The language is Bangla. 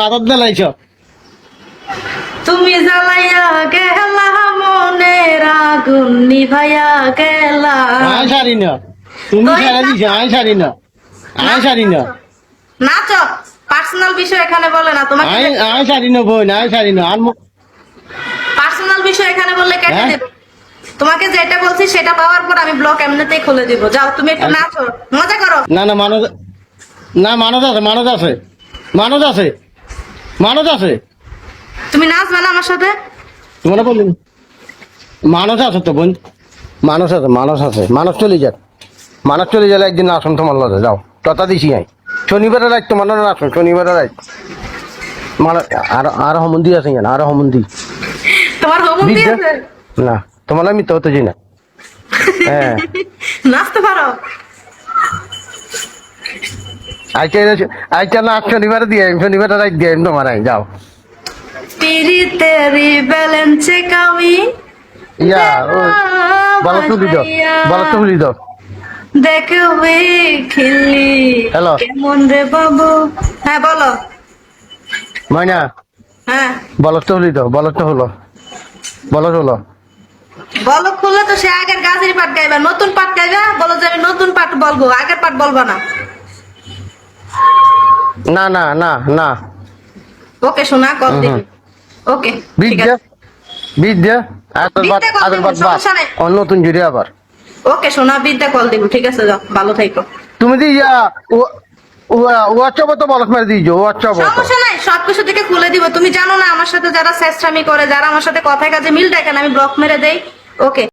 আদত বেলাইছ তুমি জ্বালাইয়া গেলা মনের আগুন নিভাইয়া গেলা। আয় সারি না তুমি ছেড়ে দিছ আয় সারি না আয় সারি না নাচো, পার্সোনাল বিষয় এখানে বলে না। তোমাকে আয় সারি না বোন আয় সারি না আর পার্সোনাল বিষয় এখানে বললে কেটে হ্যাঁ? দেব। তোমাকে যেটা বলছি সেটা পাওয়ার পর আমি ব্লগ এমনিতেই খুলে দিব। যাও তুমি একটু নাচো, মজা করো। না না মানুষ না মানুষ আছে মানুষ আছে মানুষ আছে মানুষ আছে তুমি নাচবে না আমার সাথে? তোমার বলুন মানুষ আছে তো বোন মানুষ আছে মানুষ আছে মানুষ চলে যাক মানুষ চলে গেলে একদিন আসুন তোমার লজে যাও কথা দিছি নাই শনিবারে রাত তোমার লজে আসুন শনিবারে রাত মানে আর হমন্দি আছে না আর হমন্দি তোমার হোমওয়ার্ক আছে? না তোমার আমি তো হতে যাই না হ্যাঁ নাচতে পারো? আইটা না শনিবারে দিয়ে শনিবারে রাত দিয়ে তোমার যাও तेरी तेरी बैलेंस कमी ইয়া ও বলো তো দিও বলো তো দিও দেখবে খিল্লি হ্যালো কেমন রে বাবু। হ্যাঁ বলো। ময়না হ্যাঁ বলো তো দিও বলো তো হলো বলো হলো বলো খুললে তো সে আগের গাছের পাট গাইবা, নতুন পাট গাইবা। বলো যে আমি নতুন পাট বলবো, আগের পাট বলবা না। না না না না ওকে শোনা কল দিবি। ওকে ঠিক বিদ্যা আছে। বিদ্যা আদরবাদ বিদ্যা কল দিবো, আদরবাদ বাদ সমস্যা নাই। অন্য নতুন জুড়ে আবার ওকে শোনা বিদ্যা কল দিব। ঠিক আছে যাও, ভালো থাইকো। তুমি দি হোয়াটসঅ্যাপে তো বলক মেরে দিয়েছো হোয়াটসঅ্যাপে সমস্যা নাই, সবকিছু থেকে খুলে দিব। তুমি জানো না আমার সাথে যারা চেষ্টামি করে, যারা আমার সাথে কথায় কাজে মিল দেখেন, আমি ব্লক মেরে দেই। ওকে।